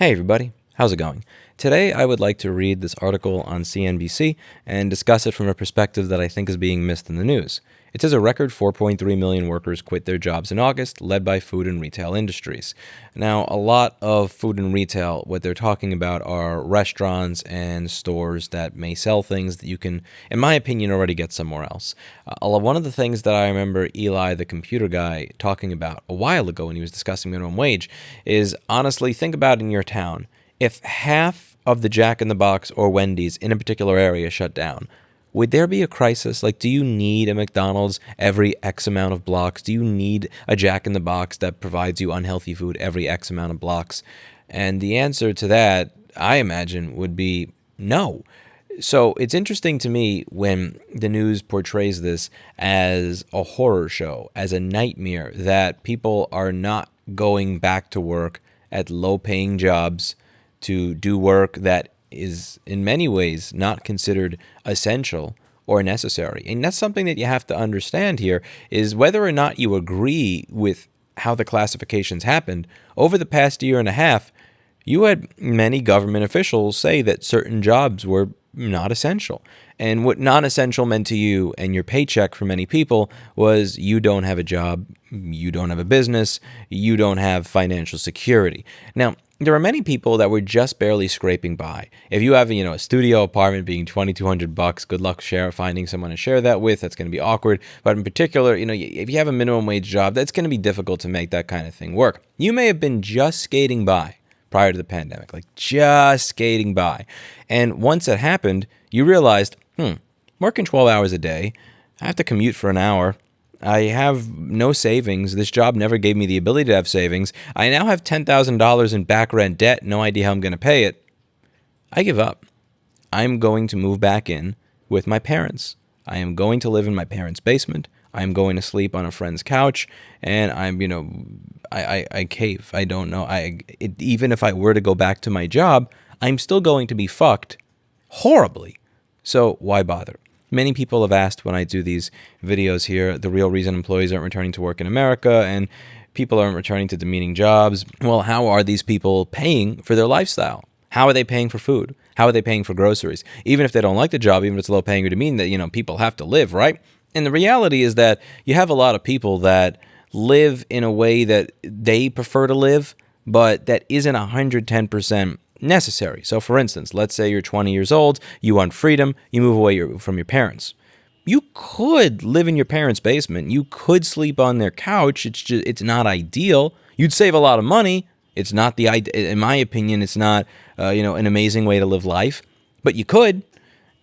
Hey everybody, how's it going? Today I would like to read this article on CNBC and discuss it from a perspective that I think is being missed in the news. It says a record 4.3 million workers quit their jobs in August, led by food and retail industries. Now, a lot of food and retail, what they're talking about are restaurants and stores that may sell things that you can, in my opinion, already get somewhere else. One of the things that I remember Eli, the computer guy, talking about a while ago when he was discussing minimum wage is honestly, think about in your town. If half of the Jack in the Box or Wendy's in a particular area shut down, would there be a crisis? Like, do you need a McDonald's every X amount of blocks? Do you need a Jack in the Box that provides you unhealthy food every X amount of blocks? And the answer to that, I imagine, would be no. So it's interesting to me when the news portrays this as a horror show, as a nightmare, that people are not going back to work at low-paying jobs to do work that is in many ways not considered essential or necessary. And that's something that you have to understand here is whether or not you agree with how the classifications happened. Over the past year and a half, you had many government officials say that certain jobs were not essential. And what non-essential meant to you and your paycheck for many people was you don't have a job, you don't have a business, you don't have financial security. Now, there are many people that were just barely scraping by. If you have, a studio apartment being $2,200, good luck finding someone to share that with. That's going to be awkward. But in particular, if you have a minimum wage job, that's going to be difficult to make that kind of thing work. You may have been just skating by prior to the pandemic, like just skating by. And once it happened, you realized, working 12 hours a day, I have to commute for an hour. I have no savings. This job never gave me the ability to have savings. I now have $10,000 in back rent debt, no idea how I'm going to pay it. I give up. I'm going to move back in with my parents. I am going to live in my parents' basement. I'm going to sleep on a friend's couch, and I cave. I don't know. Even if I were to go back to my job, I'm still going to be fucked horribly. So why bother? Many people have asked when I do these videos here, the real reason employees aren't returning to work in America and people aren't returning to demeaning jobs. Well, how are these people paying for their lifestyle? How are they paying for food? How are they paying for groceries? Even if they don't like the job, even if it's low paying or demeaning, that, people have to live, right? And the reality is that you have a lot of people that live in a way that they prefer to live, but that isn't 110% necessary. So for instance, let's say you're 20 years old, you want freedom, you move away from your parents. You could live in your parents' basement. You could sleep on their couch. It's not ideal. You'd save a lot of money. It's not in my opinion, it's not, an amazing way to live life, but you could.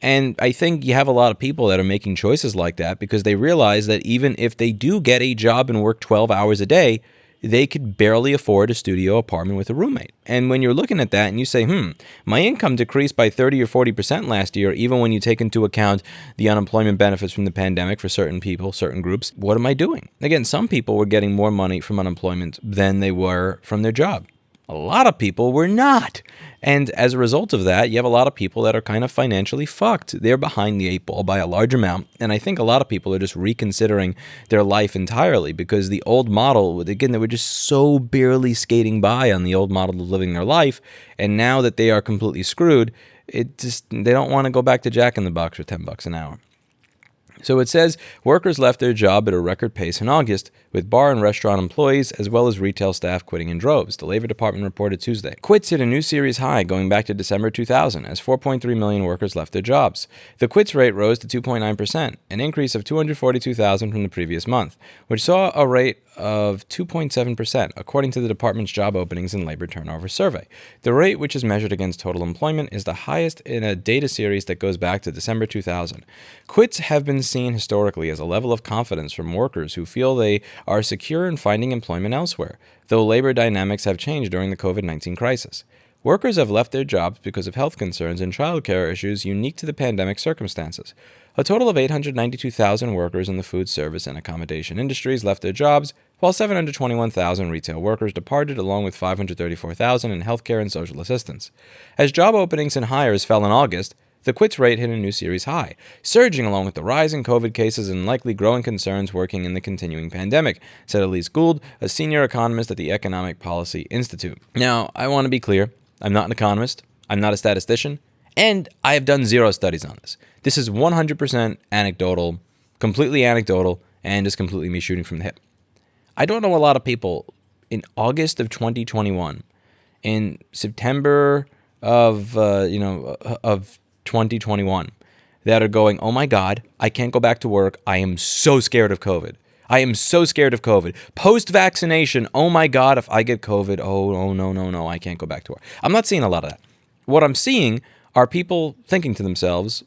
And I think you have a lot of people that are making choices like that because they realize that even if they do get a job and work 12 hours a day, they could barely afford a studio apartment with a roommate. And when you're looking at that and you say, my income decreased by 30 or 40% last year, even when you take into account the unemployment benefits from the pandemic for certain people, certain groups, what am I doing? Again, some people were getting more money from unemployment than they were from their job. A lot of people were not. And as a result of that, you have a lot of people that are kind of financially fucked. They're behind the eight ball by a large amount. And I think a lot of people are just reconsidering their life entirely because the old model, again, they were just so barely skating by on the old model of living their life. And now that they are completely screwed, they don't want to go back to Jack in the Box for $10 an hour. So it says workers left their job at a record pace in August, with bar and restaurant employees as well as retail staff quitting in droves, the Labor Department reported Tuesday. Quits hit a new series high going back to December 2000 as 4.3 million workers left their jobs. The quits rate rose to 2.9%, an increase of 242,000 from the previous month, which saw a rate of 2.7%, according to the department's job openings and labor turnover survey. The rate, which is measured against total employment, is the highest in a data series that goes back to December 2000. Quits have been seen historically as a level of confidence from workers who feel they are secure in finding employment elsewhere, though labor dynamics have changed during the COVID-19 crisis. Workers have left their jobs because of health concerns and childcare issues unique to the pandemic circumstances. A total of 892,000 workers in the food service and accommodation industries left their jobs, while 721,000 retail workers departed, along with 534,000 in healthcare and social assistance. As job openings and hires fell in August, the quits rate hit a new series high, surging along with the rise in COVID cases and likely growing concerns working in the continuing pandemic, said Elise Gould, a senior economist at the Economic Policy Institute. Now, I want to be clear. I'm not an economist. I'm not a statistician. And I have done zero studies on this. This is 100% anecdotal, completely anecdotal, and just completely me shooting from the hip. I don't know a lot of people in August of 2021, in September of 2021, that are going, oh my God, I can't go back to work. I am so scared of COVID. I am so scared of COVID. Post-vaccination, oh my God, if I get COVID, oh no, I can't go back to work. I'm not seeing a lot of that. What I'm seeing are people thinking to themselves,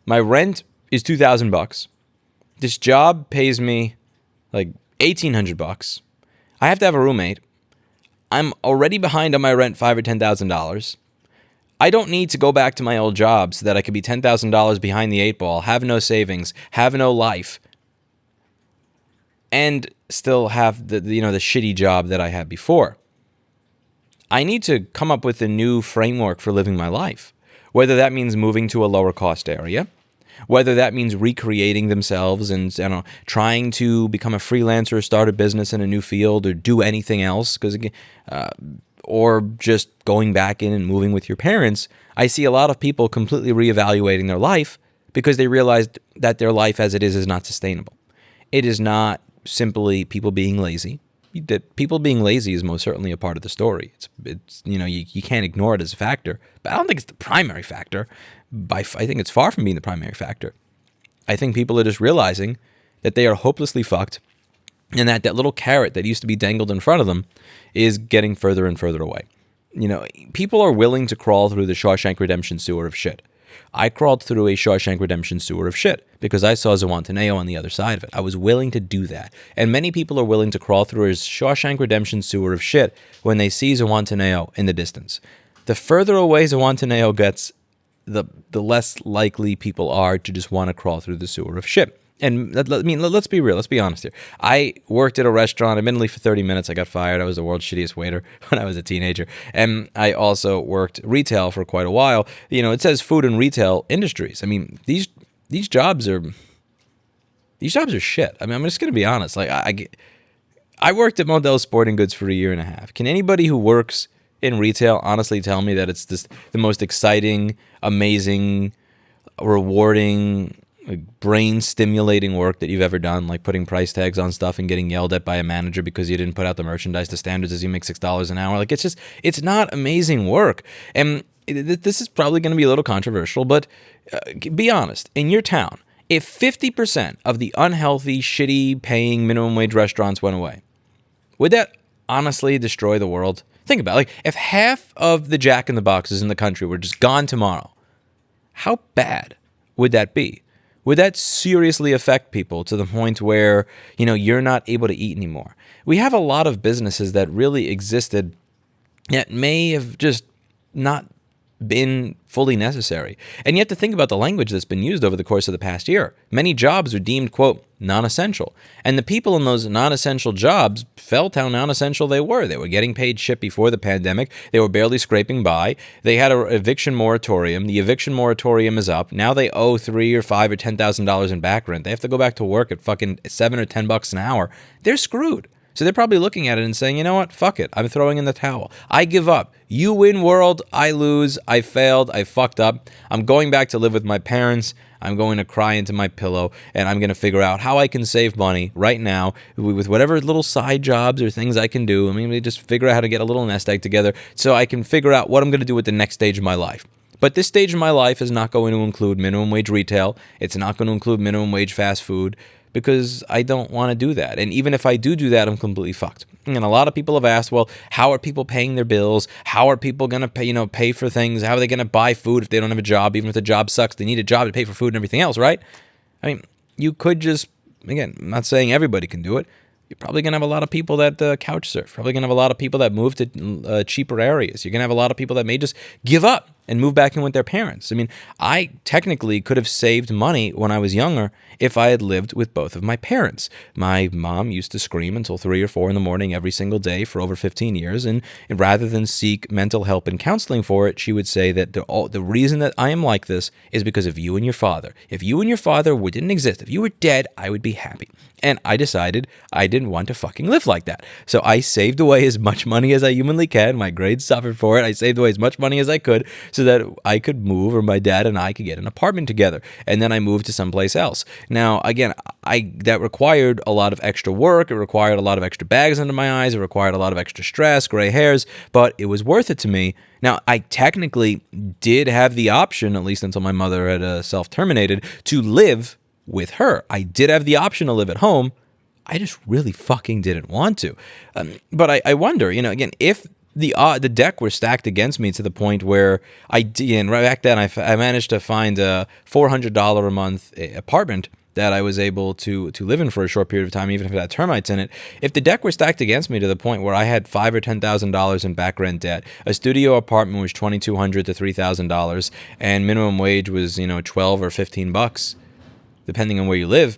my rent is $2,000. This job pays me like $1,800. I have to have a roommate. I'm already behind on my rent $5,000 or $10,000. I don't need to go back to my old job so that I could be $10,000 behind the eight ball, have no savings, have no life, and still have the shitty job that I had before. I need to come up with a new framework for living my life, whether that means moving to a lower cost area, whether that means recreating themselves and trying to become a freelancer, start a business in a new field, or do anything else, or just going back in and moving with your parents. I see a lot of people completely reevaluating their life because they realized that their life as it is not sustainable. It is not simply people being lazy. People being lazy is most certainly a part of the story. It's you can't ignore it as a factor, but I don't think it's the primary factor. I think it's far from being the primary factor. I think people are just realizing that they are hopelessly fucked, and that little carrot that used to be dangled in front of them is getting further and further away. People are willing to crawl through the Shawshank Redemption sewer of shit. I crawled through a Shawshank Redemption sewer of shit because I saw Zihuatanejo on the other side of it. I was willing to do that. And many people are willing to crawl through a Shawshank Redemption sewer of shit when they see Zihuatanejo in the distance. The further away Zihuatanejo gets, the less likely people are to just want to crawl through the sewer of shit. And let's be real. Let's be honest here. I worked at a restaurant, admittedly for 30 minutes. I got fired. I was the world's shittiest waiter when I was a teenager. And I also worked retail for quite a while. It says food and retail industries. I mean, these jobs are shit. I mean, I'm just going to be honest. Like I worked at Model Sporting Goods for 1.5 years. Can anybody who works in retail honestly tell me that it's just the most exciting, amazing, rewarding, brain-stimulating work that you've ever done, like putting price tags on stuff and getting yelled at by a manager because you didn't put out the merchandise to standards as you make $6 an hour? Like, it's not amazing work. And this is probably going to be a little controversial, but be honest. In your town, if 50% of the unhealthy, shitty, paying minimum wage restaurants went away, would that honestly destroy the world? Think about it. Like, if half of the Jack in the Boxes in the country were just gone tomorrow, how bad would that be? Would that seriously affect people to the point where, you're not able to eat anymore? We have a lot of businesses that really existed that may have just not been fully necessary. And you have to think about the language that's been used over the course of the past year. Many jobs are deemed, quote, non-essential. And the people in those non-essential jobs felt how non-essential they were. They were getting paid shit before the pandemic. They were barely scraping by. They had an eviction moratorium. The eviction moratorium is up. Now they owe $3,000 or $5,000 or $10,000 in back rent. They have to go back to work at fucking $7 or $10 an hour. They're screwed. So they're probably looking at it and saying, you know what? Fuck it. I'm throwing in the towel. I give up. You win, world. I lose. I failed. I fucked up. I'm going back to live with my parents. I'm going to cry into my pillow, and I'm going to figure out how I can save money right now with whatever little side jobs or things I can do. I mean, we just figure out how to get a little nest egg together so I can figure out what I'm going to do with the next stage of my life. But this stage of my life is not going to include minimum wage retail. It's not going to include minimum wage fast food, because I don't want to do that. And even if I do that, I'm completely fucked. And a lot of people have asked, well, how are people paying their bills? How are people going to pay for things? How are they going to buy food if they don't have a job? Even if the job sucks, they need a job to pay for food and everything else, right? I mean, you could just, again, I'm not saying everybody can do it. You're probably going to have a lot of people that couch surf. Probably going to have a lot of people that move to cheaper areas. You're going to have a lot of people that may just give up and move back in with their parents. I mean, I technically could have saved money when I was younger if I had lived with both of my parents. My mom used to scream until 3 or 4 in the morning every single day for over 15 years, and rather than seek mental help and counseling for it, she would say that the reason that I am like this is because of you and your father. If you and your father didn't exist, if you were dead, I would be happy. And I decided I didn't want to fucking live like that. So I saved away as much money as I humanly can. My grades suffered for it. I saved away as much money as I could so that I could move, or my dad and I could get an apartment together. And then I moved to someplace else. Now, again, that required a lot of extra work. It required a lot of extra bags under my eyes. It required a lot of extra stress, gray hairs, but it was worth it to me. Now, I technically did have the option, at least until my mother had self-terminated, to live with her. I did have the option to live at home. I just really fucking didn't want to. But I wonder, again, if the deck were stacked against me to the point where and right back then I managed to find a $400 a month apartment that I was able to live in for a short period of time, even if it had termites in it. If the deck were stacked against me to the point where I had $5,000 or $10,000 in back rent debt, a studio apartment was $2,200 to $3,000, and minimum wage was $12 or $15, depending on where you live,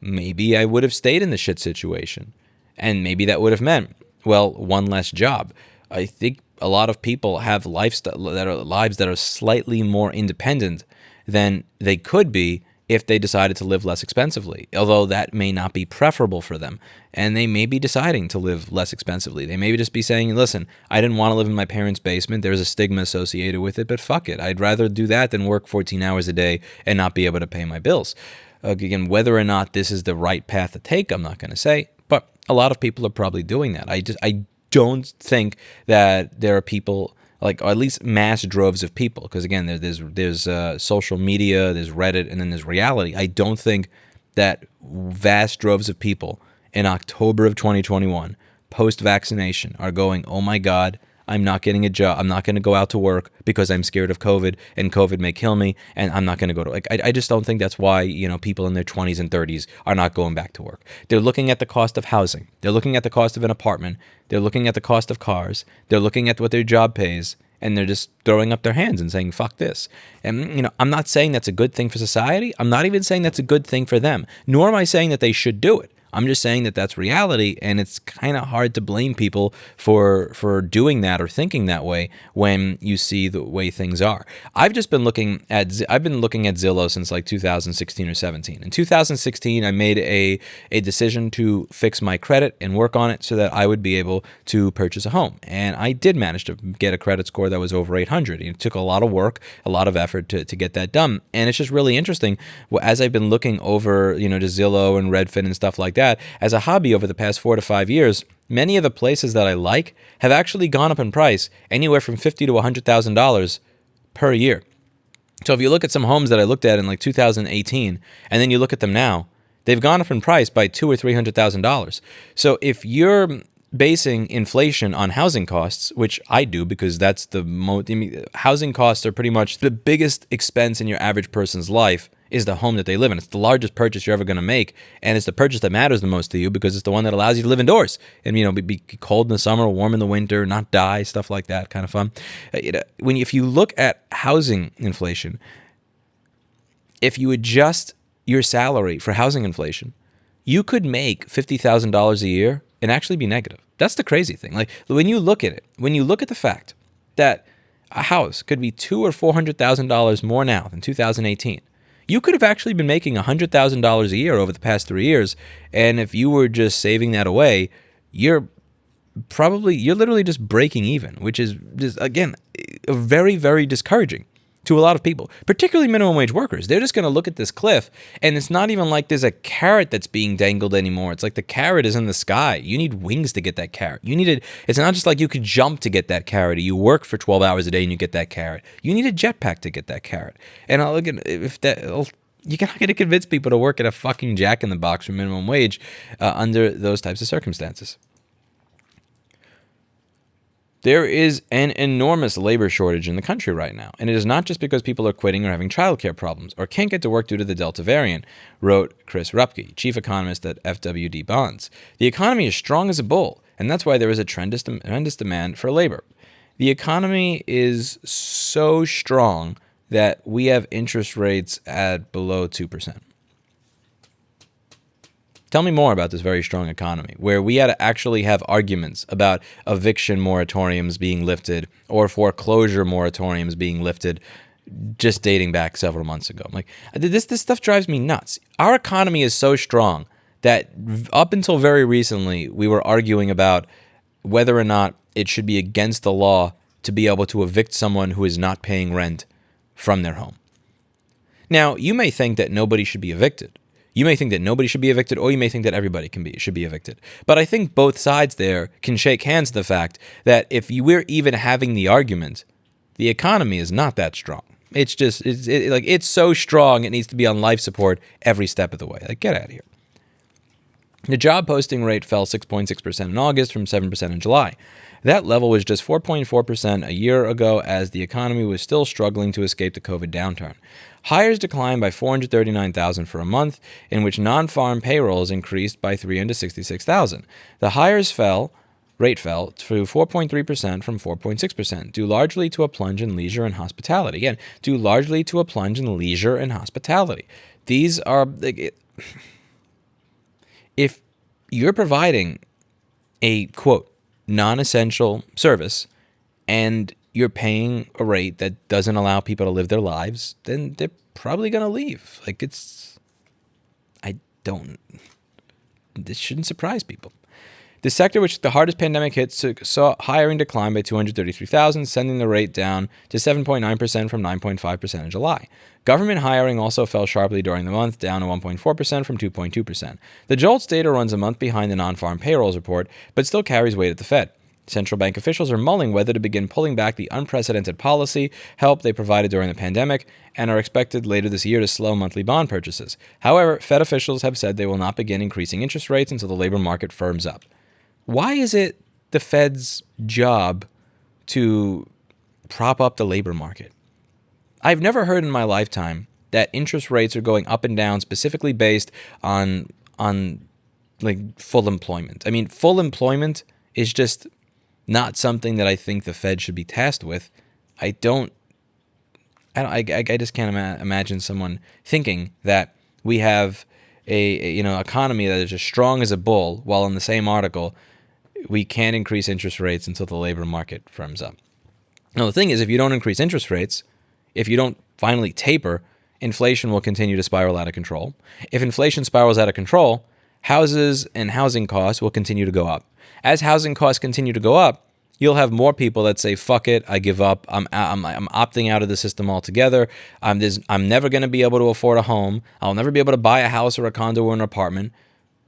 maybe I would have stayed in the shit situation. And maybe that would have meant, one less job. I think a lot of people have lives that are slightly more independent than they could be if they decided to live less expensively, although that may not be preferable for them. And they may be deciding to live less expensively. They may just be saying, listen, I didn't want to live in my parents' basement. There's a stigma associated with it, but fuck it. I'd rather do that than work 14 hours a day and not be able to pay my bills. Again, whether or not this is the right path to take, I'm not going to say, but a lot of people are probably doing that. I don't think that there are people, or at least mass droves of people, because again, there's social media, there's Reddit, and then there's reality. I don't think that vast droves of people in October of 2021, post-vaccination, are going, oh my God, I'm not getting a job. I'm not going to go out to work because I'm scared of COVID, and COVID may kill me, and I'm not going to go to, I just don't think that's why, people in their 20s and 30s are not going back to work. They're looking at the cost of housing. They're looking at the cost of an apartment. They're looking at the cost of cars. They're looking at what their job pays, and they're just throwing up their hands and saying, fuck this. And, I'm not saying that's a good thing for society. I'm not even saying that's a good thing for them, nor am I saying that they should do it. I'm just saying that that's reality, and it's kind of hard to blame people for doing that or thinking that way when you see the way things are. I've been looking at Zillow since 2016 or 17. In 2016, I made a decision to fix my credit and work on it so that I would be able to purchase a home, and I did manage to get a credit score that was over 800. It took a lot of work, a lot of effort to get that done, and it's just really interesting. As I've been looking over, to Zillow and Redfin and stuff like that, as a hobby over the past 4 to 5 years, many of the places that I like have actually gone up in price anywhere from $50,000 to $100,000 per year. So if you look at some homes that I looked at in 2018, and then you look at them now, they've gone up in price by $200,000 or $300,000. So if you're basing inflation on housing costs, which I do because that's housing costs are pretty much the biggest expense in your average person's life, is the home that they live in. It's the largest purchase you're ever going to make, and it's the purchase that matters the most to you because it's the one that allows you to live indoors and be cold in the summer, warm in the winter, not die, stuff like that, kind of fun. If you look at housing inflation, if you adjust your salary for housing inflation, you could make $50,000 a year and actually be negative. That's the crazy thing. When you look at it, when you look at the fact that a house could be $200,000 or $400,000 more now than 2018, you could have actually been making $100,000 a year over the past 3 years, and if you were just saving that away, you're literally just breaking even, which is just, again, very, very discouraging to a lot of people, particularly minimum wage workers. They're just going to look at this cliff, and it's not even like there's a carrot that's being dangled anymore. It's like the carrot is in the sky. You need wings to get that carrot. It's not just like you could jump to get that carrot. You work for 12 hours a day and you get that carrot. You need a jetpack to get that carrot. And you're not going to convince people to work at a fucking Jack in the Box for minimum wage under those types of circumstances. There is an enormous labor shortage in the country right now, and it is not just because people are quitting or having childcare problems or can't get to work due to the Delta variant, wrote Chris Rupke, chief economist at FWD Bonds. The economy is strong as a bull, and that's why there is a tremendous demand for labor. The economy is so strong that we have interest rates at below 2%. Tell me more about this very strong economy, where we had to actually have arguments about eviction moratoriums being lifted or foreclosure moratoriums being lifted just dating back several months ago. I'm like, this stuff drives me nuts. Our economy is so strong that up until very recently, we were arguing about whether or not it should be against the law to be able to evict someone who is not paying rent from their home. Now, you may think that nobody should be evicted. You may think that nobody should be evicted, or you may think that everybody should be evicted. But I think both sides there can shake hands to the fact that if we're even having the argument, the economy is not that strong. It's just, it's so strong, it needs to be on life support every step of the way. Like, get out of here. The job posting rate fell 6.6% in August from 7% in July. That level was just 4.4% a year ago as the economy was still struggling to escape the COVID downturn. Hires declined by 439,000 for a month, in which non-farm payrolls increased by 366,000. The rate fell to 4.3% from 4.6%, due largely to a plunge in leisure and hospitality. Again, due largely to a plunge in leisure and hospitality. These are... If you're providing a, quote, non-essential service and you're paying a rate that doesn't allow people to live their lives, then they're probably going to leave. This shouldn't surprise people. The sector which the hardest pandemic hit saw hiring decline by 233,000, sending the rate down to 7.9% from 9.5% in July. Government hiring also fell sharply during the month, down to 1.4% from 2.2%. The JOLTS data runs a month behind the non-farm payrolls report, but still carries weight at the Fed. Central bank officials are mulling whether to begin pulling back the unprecedented policy help they provided during the pandemic and are expected later this year to slow monthly bond purchases. However, Fed officials have said they will not begin increasing interest rates until the labor market firms up. Why is it the Fed's job to prop up the labor market? I've never heard in my lifetime that interest rates are going up and down specifically based on like full employment. I mean, full employment is just not something that I think the Fed should be tasked with. I just can't imagine someone thinking that we have a economy that is as strong as a bull, while in the same article we can't increase interest rates until the labor market firms up. Now, the thing is, if you don't increase interest rates, if you don't finally taper, inflation will continue to spiral out of control. If inflation spirals out of control, houses and housing costs will continue to go up. As housing costs continue to go up, you'll have more people that say, fuck it, I give up, I'm opting out of the system altogether, I'm never going to be able to afford a home, I'll never be able to buy a house or a condo or an apartment,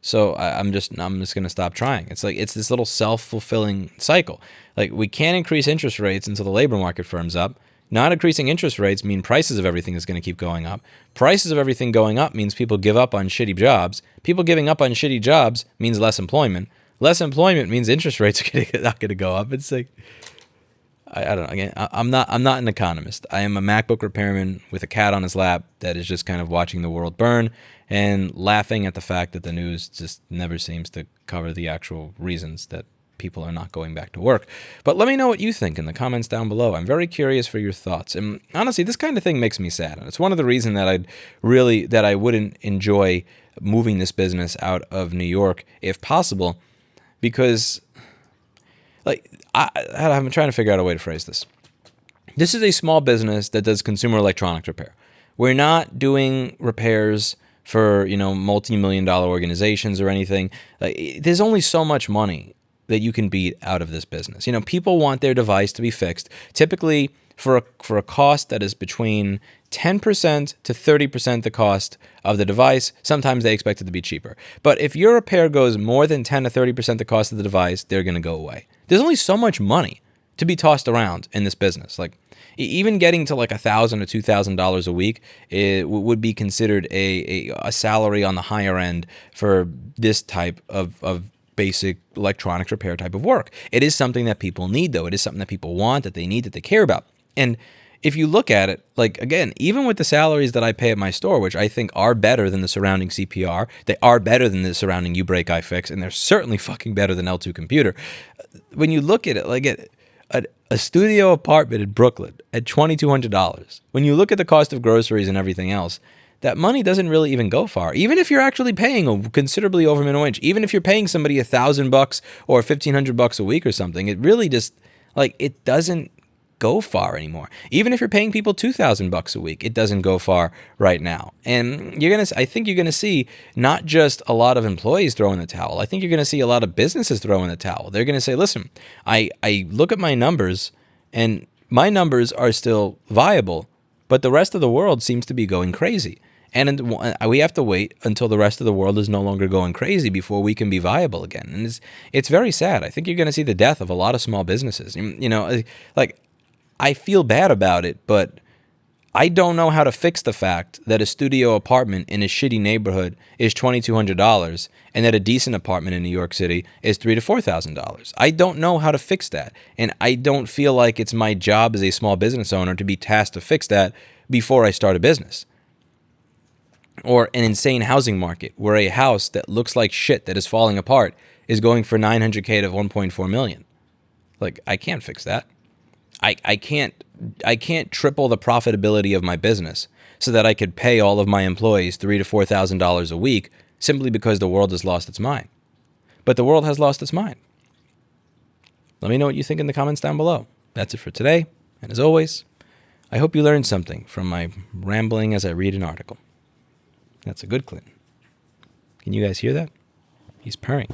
so I'm just going to stop trying. It's like, it's this little self-fulfilling cycle. Like, we can't increase interest rates until the labor market firms up. Not increasing interest rates mean prices of everything is going to keep going up. Prices of everything going up means people give up on shitty jobs. People giving up on shitty jobs means less employment. Less employment means interest rates are not going to go up. It's like, I don't know. Again, I'm not an economist. I am a MacBook repairman with a cat on his lap that is just kind of watching the world burn and laughing at the fact that the news just never seems to cover the actual reasons that people are not going back to work. But let me know what you think in the comments down below. I'm very curious for your thoughts. And honestly, this kind of thing makes me sad. And it's one of the reasons that I wouldn't enjoy moving this business out of New York if possible, because I'm trying to figure out a way to phrase this. This is a small business that does consumer electronics repair. We're not doing repairs for, multi-million-dollar organizations or anything. There's only so much money that you can beat out of this business. People want their device to be fixed, typically for a cost that is between 10% to 30% the cost of the device. Sometimes they expect it to be cheaper. But if your repair goes more than 10 to 30% the cost of the device, they're going to go away. There's only so much money to be tossed around in this business. Like, even getting to like $1,000 or $2,000 a week, it would be considered a salary on the higher end for this type of basic electronics repair type of work. It is something that people need, though. It is something that people want, that they need, that they care about. And if you look at it, like, again, even with the salaries that I pay at my store, which I think are better than the surrounding CPR, they are better than the surrounding uBreak iFix, and they're certainly fucking better than L2 Computer. When you look at it, like, A studio apartment in Brooklyn at $2,200. When you look at the cost of groceries and everything else, that money doesn't really even go far. Even if you're actually paying a considerably over minimum wage, even if you're paying somebody $1,000 or $1,500 a week or something, it really just like it doesn't go far anymore. Even if you're paying people $2,000 a week, it doesn't go far right now. And I think you're gonna see not just a lot of employees throw in the towel. I think you're gonna see a lot of businesses throw in the towel. They're gonna say, "Listen, I look at my numbers, and my numbers are still viable, but the rest of the world seems to be going crazy." And we have to wait until the rest of the world is no longer going crazy before we can be viable again. And it's very sad. I think you're going to see the death of a lot of small businesses. Like I feel bad about it, but I don't know how to fix the fact that a studio apartment in a shitty neighborhood is $2,200 and that a decent apartment in New York City is $3,000 to $4,000. I don't know how to fix that. And I don't feel like it's my job as a small business owner to be tasked to fix that before I start a business. Or an insane housing market where a house that looks like shit that is falling apart is going for $900K to $1.4 million. Like, I can't fix that. I can't triple the profitability of my business so that I could pay all of my employees $3,000 to $4,000 a week simply because the world has lost its mind. But the world has lost its mind. Let me know what you think in the comments down below. That's it for today. And as always, I hope you learned something from my rambling as I read an article. That's a good Clinton. Can you guys hear that? He's purring.